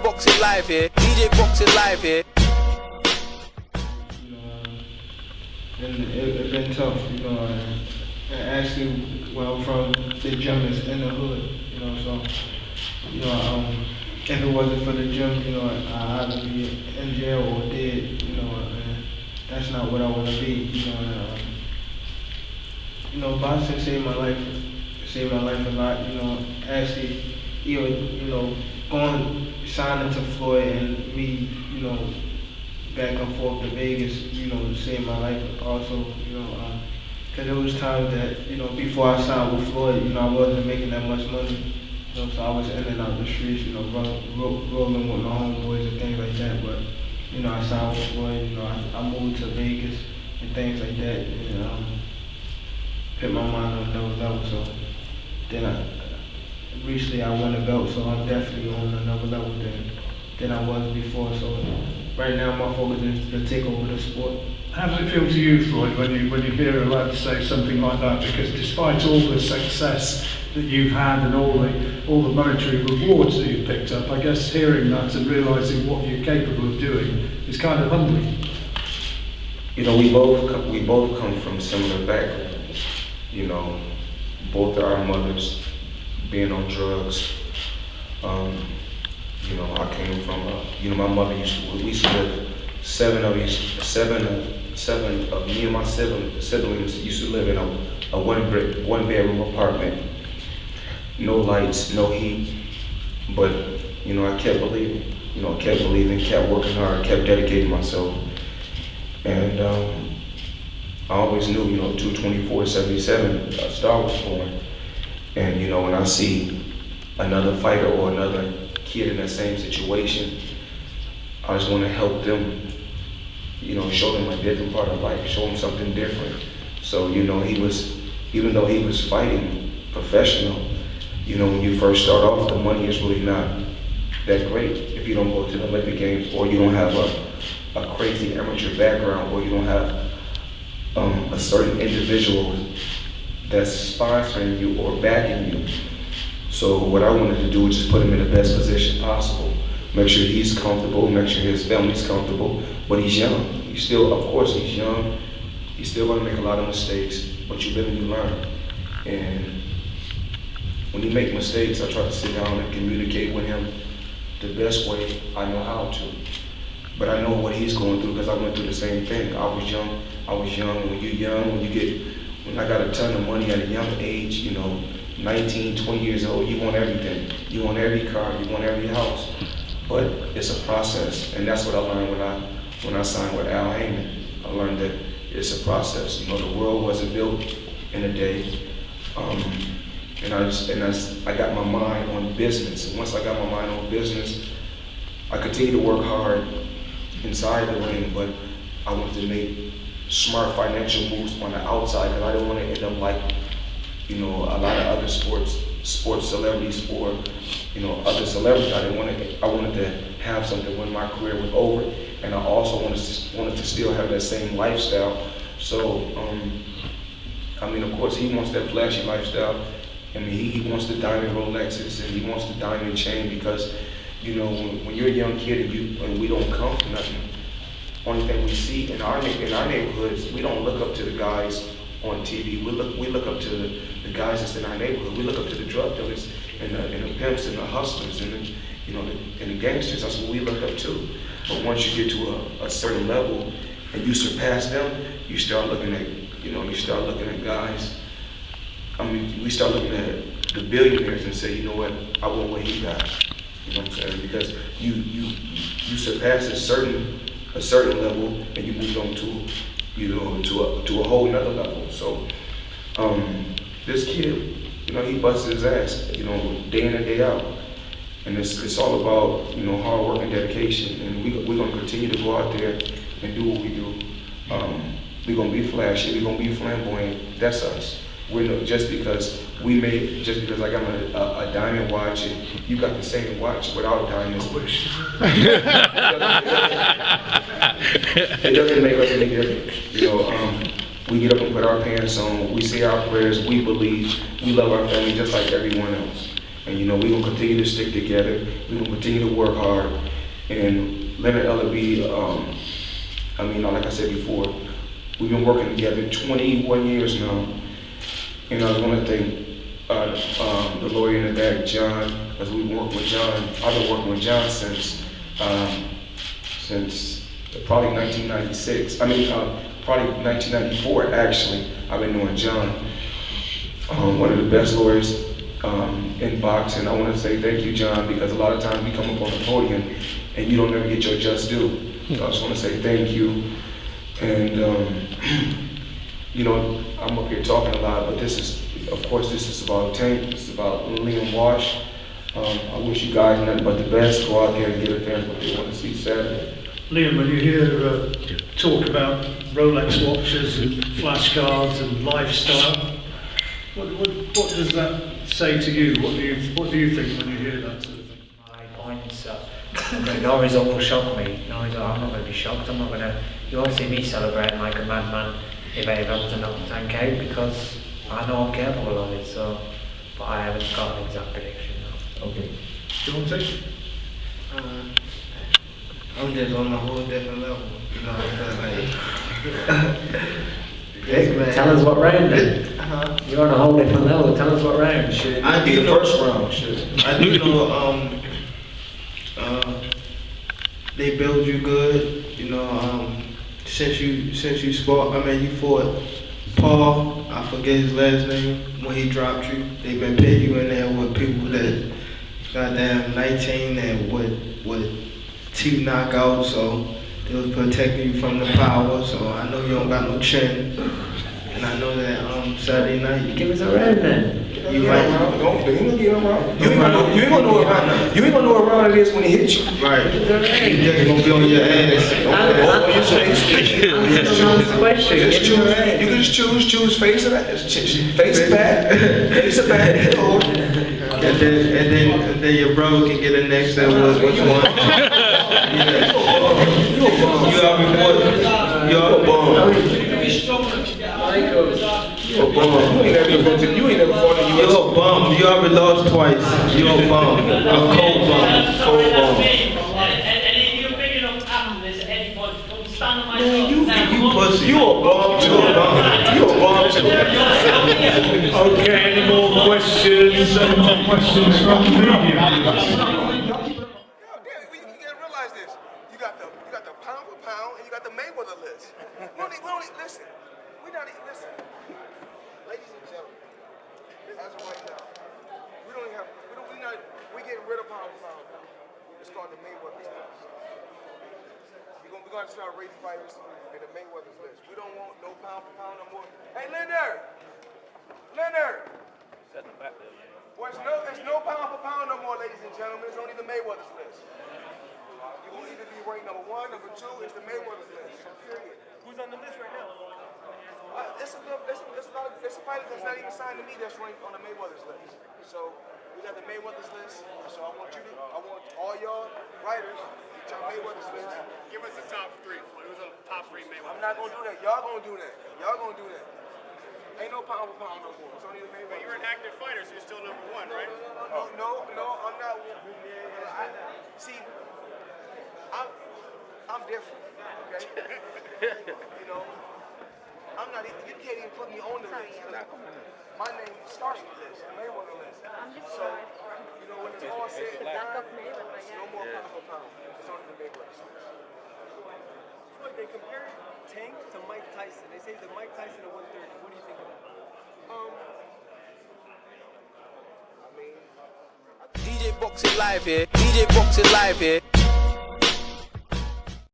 Boxing Live here. DJ Boxing Live here. And it's been tough, and actually, where I'm from, the gym is in the hood, so, if it wasn't for the gym, I'd either be in jail or dead, and that's not what I want to be, boxing saved my life a lot, actually, signing to Floyd and me, back and forth to Vegas, saved my life also, because there was times that, before I signed with Floyd, I wasn't making that much money, so I was in and out the streets, rolling with my homeboys and things like that, but, I signed with Floyd, I moved to Vegas and things like that, and put my mind on another level, so then recently I won a belt, so I'm definitely on another level than I was before, so right now my focus is to take over the sport. How does it feel to you, Floyd, when you hear a lad say something like that? Because despite all the success that you've had and all the monetary rewards that you've picked up, I guess hearing that and realising what you're capable of doing is kind of humbling. We both come from similar backgrounds. Both of our mothers being on drugs. I came from my mother we used to live, seven of me and my siblings used to live in a one bedroom apartment. No lights, no heat, but I kept believing, kept working hard, kept dedicating myself. And I always knew, 224-77, a star was born. And when I see another fighter or another kid in that same situation, I just want to help them, show them a different part of life, show them something different. So, even though he was fighting professional, when you first start off, the money is really not that great if you don't go to the Olympic Games or you don't have a crazy amateur background or you don't have a certain individual that's sponsoring you or backing you. So what I wanted to do was just put him in the best position possible. Make sure he's comfortable, make sure his family's comfortable, but he's young. He's young. He's still gonna make a lot of mistakes, but you live and you learn. And when you make mistakes, I try to sit down and communicate with him the best way I know how to. But I know what he's going through because I went through the same thing. I was young. When you're young, when I got a ton of money at a young age, 19, 20 years old, you want everything. You want every car, you want every house. But it's a process, and that's what I learned when I signed with Al Heyman. I learned that it's a process. The world wasn't built in a day. And I got my mind on business. And once I got my mind on business, I continued to work hard inside the ring, but I wanted to make smart financial moves on the outside because I didn't want to end up like, a lot of other sports celebrities or, other celebrities. I wanted to have something when my career was over, and I also wanted to still have that same lifestyle. So, of course, he wants that flashy lifestyle. He wants the diamond Rolexes and he wants the diamond chain because, when you're a young kid and we don't come from nothing, only thing we see in our neighborhoods, we don't look up to the guys on TV. We look up to the guys that's in our neighborhood. We look up to the drug dealers and the pimps and the hustlers and the gangsters. That's what we look up to. But once you get to a certain level and you surpass them, you start looking at guys. We start looking at the billionaires and say, what, I want what he got. You know what I'm saying? Because you surpass a certain level and you move on to a whole nother level. So this kid, he busts his ass, day in and day out. And it's all about, hard work and dedication. And we're gonna continue to go out there and do what we do. We're gonna be flashy, we're gonna be flamboyant. That's us. Just because I got a diamond watch and you got the same watch without diamonds, it doesn't make us any different. We get up and put our pants on, we say our prayers, we believe, we love our family just like everyone else. And we're gonna continue to stick together. We're gonna continue to work hard. And Leonard Ellaby, like I said before, we've been working together 21 years now. And I want to thank the lawyer in the back, John, because we've been working with John. I've been working with John since probably 1996. Probably 1994 actually. I've been knowing John, one of the best lawyers in boxing. I want to say thank you, John, because a lot of times we come up on the podium and you don't ever get your just due. So I just want to say thank you. And I'm up here talking a lot, but this is about Tank. This is about Liam Walsh. I wish you guys nothing but the best. Go out there and give the fans what they want to see Saturday. Liam, when you hear talk about Rolex watches and flashcards and lifestyle, what does that say to you? What do you think when you hear that sort of thing? My points no result will shock me. No result, I'm not going to be shocked. You won't see me celebrating like a madman if I ever to knock the Tank out, because I know I'm capable of it. So, but I haven't got an exact prediction now. Okay. Gervonta? I'm just on a whole different level. Man. Tell us what round then. You're on a whole different level. Tell us what round. I do know first round. I do know. They build you good. Since you fought. You fought Paul. I forget his last name. When he dropped you, they've been putting you in there with people that goddamn 19 and with 2 knockouts. So they was protecting you from the power. So I know you don't got no chin. And I know that Saturday night. Give us a round then. You ain't gonna know what round it is when he hits you. Right. You just gonna be on your ass. You can just choose face it back, face it back. And then your brother can get a next step. Which one? You are a bum. You ain't never fought in the You're a bum. You already lost twice. You're a bum. A cold bum. Cold bum. And you're big enough to happen this at any point. Don't stand on my You pussy. You a bum too. You a bum too. Okay, any more questions? Any more questions from the media? You gotta realize this. You got the pound for pound, and you got the Mayweather list. Listen. Listen. Ladies and gentlemen, as of right now, we're getting rid of pound for pound now. It's called the Mayweather list. We're gonna start rating fighters in the Mayweather list. We don't want no pound for pound no more. Hey, Leonard. There's no pound for pound no more, ladies and gentlemen. It's only the Mayweather's list. You will either be ranked number 1, number 2. It's the Mayweather's list. Period. Who's on the list right now? It's a fighter that's not even signed to me that's ranked on the Mayweather's list. So we got the Mayweather's list. So I want all y'all writers to check Mayweather's list. Give us the top 3. Who's the top 3 Mayweather? I'm not gonna do that. Y'all gonna do that. Ain't no pound for pound no more. It's only the Mayweather. But you're an active fighter, so you're still number 1, right? No, I'm not. I'm different. Okay. I'm not even. You can't even put me on the list. My name starts with this, the Mayweather list. So, when it's all said and done, no more pound for pound. It's only the Mayweather list. Look, they compare Tank to Mike Tyson. They say the Mike Tyson at 130. What do you think of that? DJ Boxing Live here.